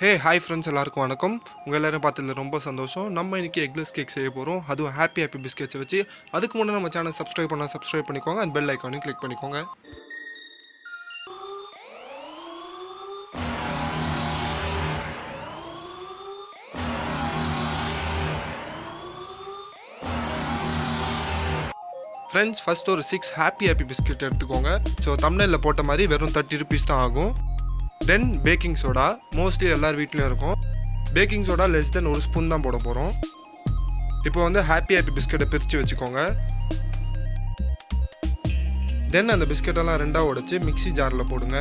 Hey hi friends, எல்லாருக்கும் வணக்கம். உங்கள் எல்லோரும் பார்த்ததில் ரொம்ப சந்தோஷம். நம்ம இன்றைக்கி எக்லெஸ் கேக் செய்ய போகிறோம். அதுவும் ஹாப்பி பிஸ்கெட்ஸை வச்சு. அதுக்கு முன்னாடி நம்ம சேனல் சப்ஸ்கிரைப் பண்ணிக்கோங்க. அந்த பெல் ஐக்கானையும் கிளிக் பண்ணிக்கோங்க. ஃப்ரெண்ட்ஸ், ஃபஸ்ட் ஒரு 6 ஹாப்பி பிஸ்கெட் எடுத்துக்கோங்க. ஸோ தம்ப்நெயிலில் போட்ட மாதிரி வெறும் 30 rupees தான் ஆகும். தென் பேக்கிங் சோடா மோஸ்ட்லி எல்லார் வீட்லேயும் இருக்கும். Baking soda less than 1 spoon தான் போட போகிறோம். இப்போ வந்து ஹாப்பி பிஸ்கெட்டை பிரித்து வச்சுக்கோங்க. தென் அந்த பிஸ்கெட்டெல்லாம் ரெண்டாக உடைச்சி மிக்ஸி ஜாரில் போடுங்க.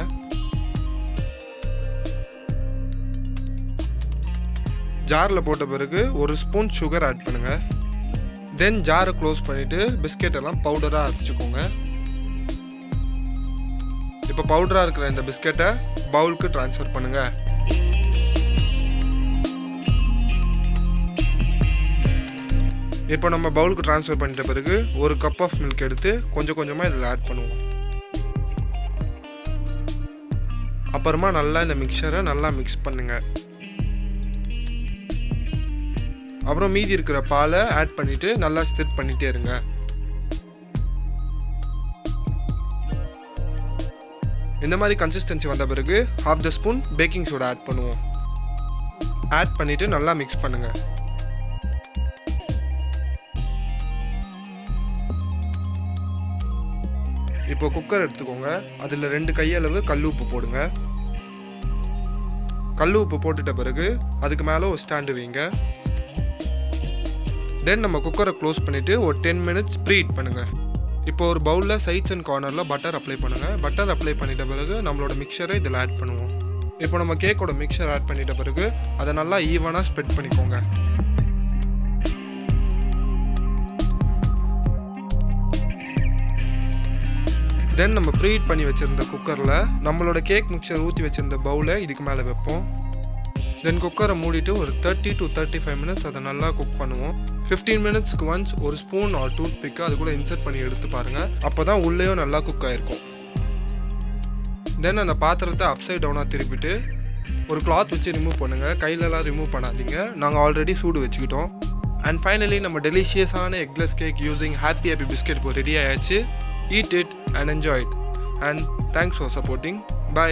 ஜாரில் போட்ட பிறகு 1 ஸ்பூன் சுகர் ஆட் பண்ணுங்கள். தென் ஜாரை க்ளோஸ் பண்ணிவிட்டு பிஸ்கெட்டெல்லாம் பவுடராக அரைச்சிக்கோங்க. இப்போ பவுடராக இருக்கிற இந்த பிஸ்கெட்டை பவுலுக்கு ட்ரான்ஸ்ஃபர் பண்ணுங்கள். இப்போ நம்ம பவுலுக்கு ட்ரான்ஸ்ஃபர் பண்ணிட்ட பிறகு 1 கப் ஆஃப் மில்க் எடுத்து கொஞ்சம் கொஞ்சமாக இதில் ஆட் பண்ணுவோம். அப்புறமா நல்லா இந்த மிக்சரை நல்லா மிக்ஸ் பண்ணுங்கள். அப்புறம் மீதி இருக்கிற பாலை ஆட் பண்ணிவிட்டு நல்லா ஸ்டிர் பண்ணிகிட்டே இருங்க. இந்த மாதிரி கன்சிஸ்டன்சி வந்த பிறகு 1/2 ஸ்பூன் பேக்கிங் சோடா ஆட் பண்ணுவோம். ஆட் பண்ணிவிட்டு நல்லா மிக்ஸ் பண்ணுங்கள். இப்போ குக்கர் எடுத்துக்கோங்க. அதில் 2 கையளவு கல் உப்பு போடுங்க. கல் உப்பு போட்டுட்ட பிறகு அதுக்கு மேலே ஒரு ஸ்டாண்டு வைங்க. தென் நம்ம குக்கரை க்ளோஸ் பண்ணிவிட்டு ஒரு 10 minutes ப்ரீஹீட் பண்ணுங்கள். இப்போ ஒரு பவுலில் சைட்ஸ் அண்ட் கார்னரில் பட்டர் அப்ளை பண்ணுங்கள். பட்டர் அப்ளை பண்ணிட்ட பிறகு நம்மளோட மிக்சரை இதில் ஆட் பண்ணுவோம். இப்போ நம்ம கேக்கோட மிக்சர் ஆட் பண்ணிட்ட பிறகு அதை நல்லா ஈவனாக ஸ்ப்ரெட் பண்ணிக்கோங்க. தென் நம்ம ப்ரீஹீட் பண்ணி வச்சுருந்த குக்கரில் நம்மளோட கேக் மிக்சர் ஊற்றி வச்சுருந்த பவுலை இதுக்கு மேலே வைப்போம். தென் குக்கரை மூடிட்டு ஒரு 30 to 35 minutes அதை நல்லா குக் பண்ணுவோம். 15 minutesக்கு ஒன்ஸ் ஒரு ஸ்பூன் ஆர் டூத் பிக்கு அது கூட இன்சர்ட் பண்ணி எடுத்து பாருங்கள். அப்போ தான் உள்ளேயும் நல்லா குக் ஆகிருக்கும். தென் அந்த பாத்திரத்தை அப்சைட் டவுனாக திருப்பிட்டு ஒரு கிளாத் வச்சு ரிமூவ் பண்ணுங்கள். கையிலலாம் ரிமூவ் பண்ணாதீங்க, நாங்கள் ஆல்ரெடி சூடு வச்சுக்கிட்டோம். அண்ட் ஃபைனலி நம்ம டெலிஷியஸான eggless cake using Happy biscuit இப்போ ரெடி ஆயாச்சு. Eat it and enjoy it. And thanks for supporting. By.